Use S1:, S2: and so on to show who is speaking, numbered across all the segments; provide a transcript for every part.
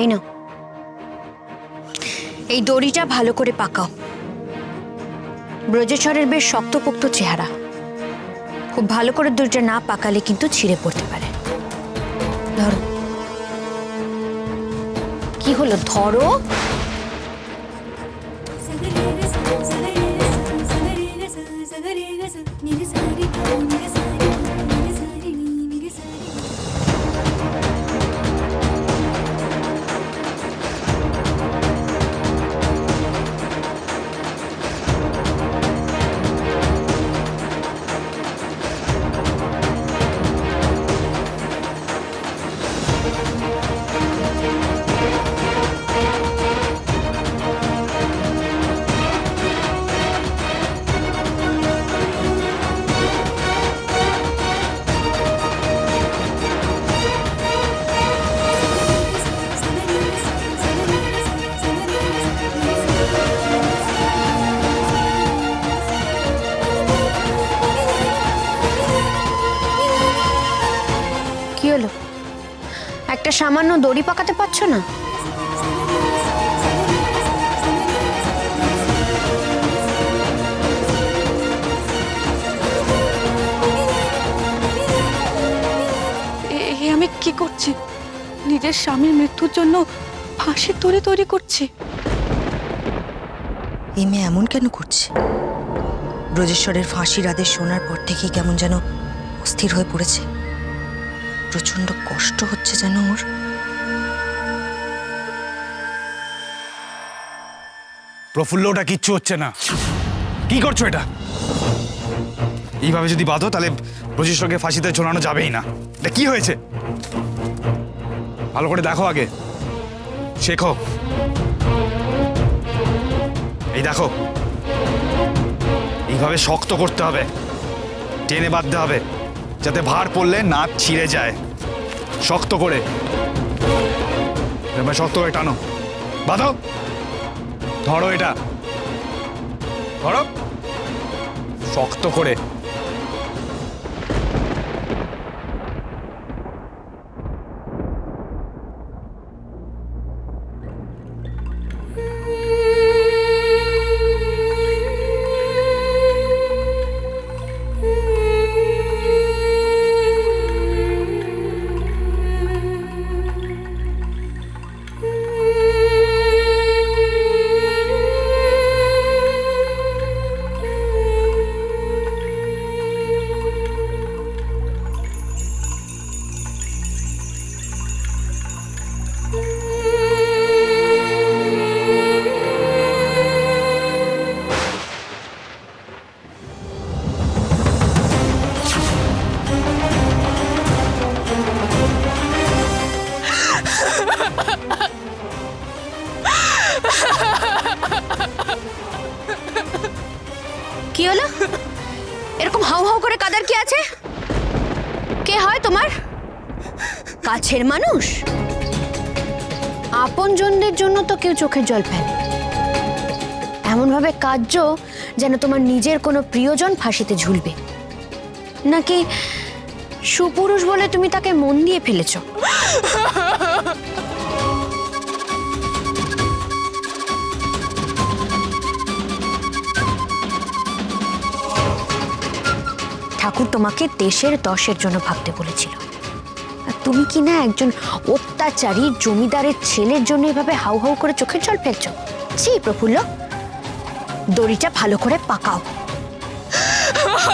S1: এই নাও, এই দড়িটা ভালো করে পাকাও। ব্রজেশ্বরের বেশ শক্তপোক্ত চেহারা, খুব ভালো করে দড়িটা না পাকালে কিন্তু ছিঁড়ে পড়তে পারে। ধরো। কি হলো, ধরো। কি হলো, একটা সামান্য দড়ি পাকাতে পারছো না?
S2: আমি কি করছি? নিজের স্বামীর মৃত্যুর জন্য ফাঁসির দড়ি তৈরি করছি।
S3: এই মেয়ে এমন কেন করছে? ব্রজেশ্বরের ফাঁসির আদেশ শোনার পর থেকেই কেমন যেন অস্থির হয়ে পড়েছে। প্রচন্ড কষ্ট হচ্ছে যেন ওর।
S4: প্রফুল্ল, ওটা কিচ্ছু হচ্ছে না। কি করছো এটা? এইভাবে যদি বাঁধো তাহলে ব্রজেশ্বরকে ফাঁসিতে ঝোলানো যাবেই না। এটা কি হয়েছে ভালো করে দেখো, আগে শেখো। এই দেখো, এইভাবে শক্ত করতে হবে, টেনে বাঁধতে হবে যাতে ভার পড়লে নাক ছিঁড়ে যায়। শক্ত করে, শক্ত করে টানো, বাঁধো। ধরো, এটা ধরো শক্ত করে।
S1: কি হলো, এরকম হাউ হাউ করে কাঁদার কি আছে? কে হয় তোমার? কাছের মানুষ? আপনজনদের জন্য তো কেউ চোখের জল ফেলে। এমন ভাবে কাঁদছো যেন তোমার নিজের কোনো প্রিয়জন ফাঁসিতে ঝুলবে, নাকি সুপুরুষ বলে তুমি তাকে মন দিয়ে ফেলেছো? ঠাকুর তোমাকে দেশের দশের জন্য ভাবতে বলেছিল, আর তুমি কি না একজন অত্যাচারী জমিদারের ছেলের জন্য এভাবে হাউ হাউ করে চোখের জল ফেলছো? ছি প্রফুল্ল, দড়িটা ভালো করে পাকাও।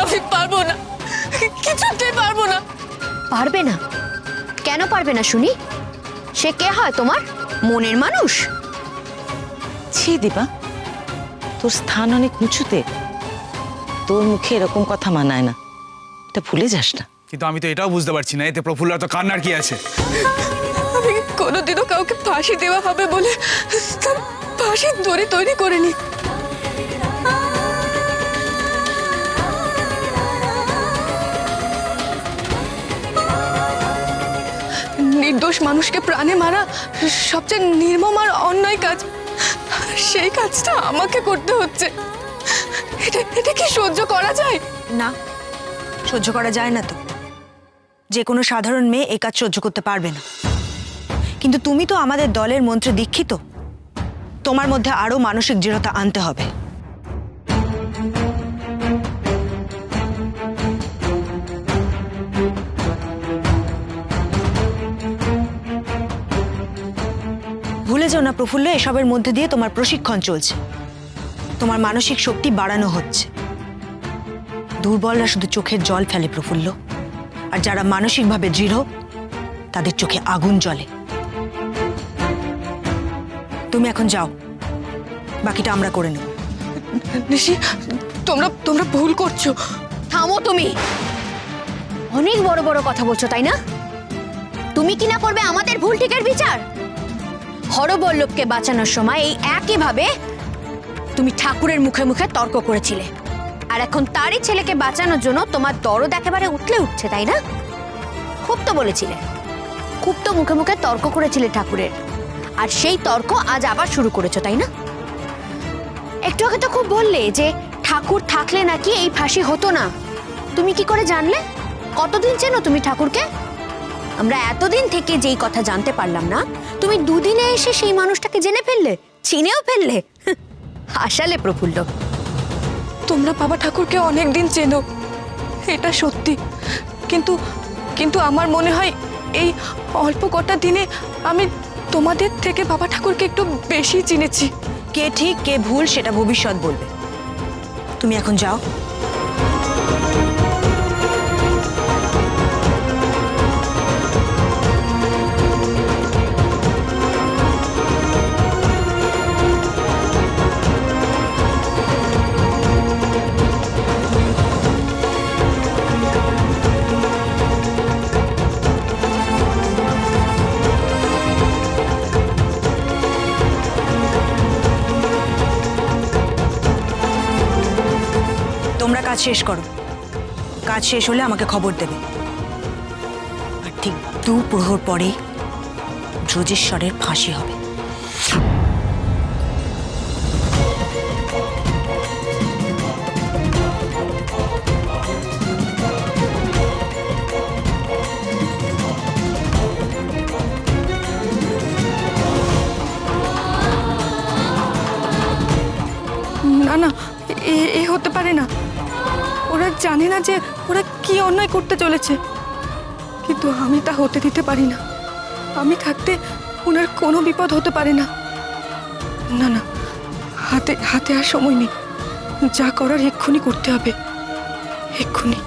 S2: আমি পারবো না, কিছুতেই পারবো না।
S1: পারবে না? কেন পারবে না শুনি? সে কে হয় তোমার? মনের মানুষ?
S5: ছি দীপা, তোর স্থান অনেক উঁচুতে, তোর মুখে এরকম কথা মানায় না, এটা ভুলে যাস না।
S4: কিন্তু আমি তো এটাও বুঝতে পারছি না, এতে প্রফুল্ল তো কান্নার কি আছে?
S2: আমি কোনোদিনও কাউকে ফাঁসি দেওয়া হবে বলে তার ফাঁসির দড়ি তৈরি করিনি। নির্দোষ মানুষকে প্রাণে মারা সবচেয়ে নির্মম আর অন্যায় কাজ, সেই কাজটা আমাকে করতে হচ্ছে। এটা কি সহ্য করা যায়?
S3: না, সহ্য করা যায় না তো। যে কোনো সাধারণ মেয়ে এই কাজ সহ্য করতে পারবে না। কিন্তু তুমি তো আমাদের দলের মন্ত্রে দীক্ষিত, তোমার মধ্যে আরো মানসিক দৃঢ়তা আনতে হবে। ভুলে যাও না প্রফুল্ল, এসবের মধ্যে দিয়ে তোমার প্রশিক্ষণ চলছে, তোমার মানসিক শক্তি বাড়ানো হচ্ছে। দুর্বলরা শুধু চোখের জল ফেলে প্রফুল্ল, আর যারা মানসিকভাবে দৃঢ় তাদের চোখে আগুন জ্বলে। তুমি এখন যাও, বাকিটা আমরা করে নেব।
S2: নিশি, তোমরা ভুল করছো।
S1: থামো তুমি, অনেক বড় বড় কথা বলছো তাই না? তুমি কি না করবে আমাদের ভুল ঠিকের বিচার? হরবল্লভকে বাঁচানোর সময় এই একইভাবে তুমি ঠাকুরের মুখে মুখে তর্ক করেছিলে, আর এখন তারই ছেলেকে বাঁচানোর জন্য তোমার দরদ একেবারে উঠলে উঠছে তাই না? খুব তো বলেছিলে, খুব তো মুখে মুখে তর্ক করেছিলে ঠাকুরের, আর সেই তর্ক আজ আবার শুরু করেছো তাই না? একটু আগে তো খুব বললে যে ঠাকুর থাকলে নাকি এই ফাঁসি হতো না। তুমি কি করে জানলে? কতদিন চেনো তুমি ঠাকুরকে? আমরা এতদিন থেকে যেই কথা জানতে পারলাম না, তুমি দুদিনে এসে সেই মানুষটাকে জেনে ফেললে, চিনেও ফেললে। হাসালে প্রফুল্ল।
S2: তোমরা বাবা ঠাকুরকে অনেক দিন চেনো, এটা সত্যি, কিন্তু কিন্তু আমার মনে হয় এই অল্প কটা দিনে আমি তোমাদের থেকে বাবা ঠাকুরকে একটু বেশি চিনেছি।
S3: কে ঠিক কে ভুল সেটা ভবিষ্যৎ বলবে। তুমি এখন যাও। তোমরা কাজ শেষ করো, কাজ শেষ হলে আমাকে খবর দেবে। আর ঠিক 2 প্রহর পরে ব্রজেশ্বরের ফাঁসি হবে।
S2: না না, এ হতে পারে না। ওরা জানে না যে ওরা কি অন্যায় করতে চলেছে, কিন্তু আমি তা হতে দিতে পারি না। আমি থাকতে ওনার কোনো বিপদ হতে পারে না। না না, হাতে আর সময় নেই, যা করার এক্ষুনি করতে হবে, এক্ষুনি।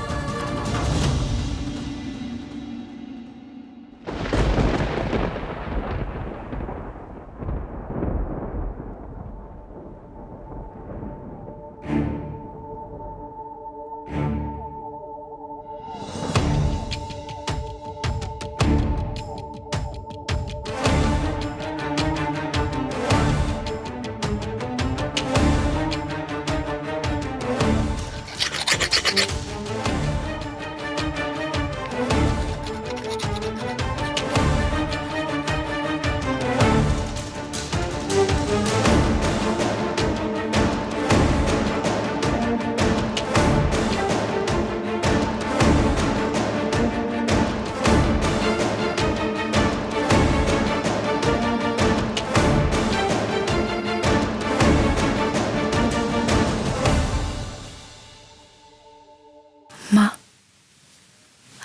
S2: মা,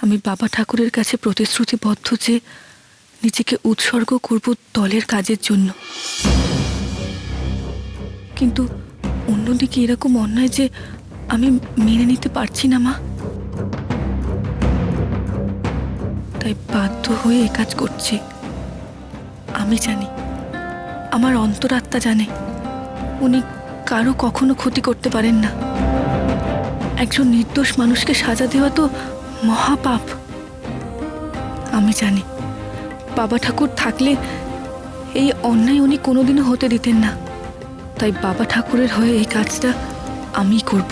S2: আমি বাবা ঠাকুরের কাছে প্রতিশ্রুতিবদ্ধ যে নিজেকে উৎসর্গ করব দলের কাজের জন্য, কিন্তু অন্যদিকে এরকম অন্যায় যে আমি মেনে নিতে পারছি না মা, তাই বাধ্য হয়ে এ কাজ করছি। আমি জানি, আমার অন্তরাত্মা জানে, উনি কারো কখনো ক্ষতি করতে পারেন না। একজন নির্দোষ মানুষকে সাজা দেওয়া তো মহাপাপ। আমি জানি বাবা ঠাকুর থাকলে এই অন্যায় উনি কোনোদিনও হতে দিতেন না, তাই বাবা ঠাকুরের হয়ে এই কাজটা আমিই করব।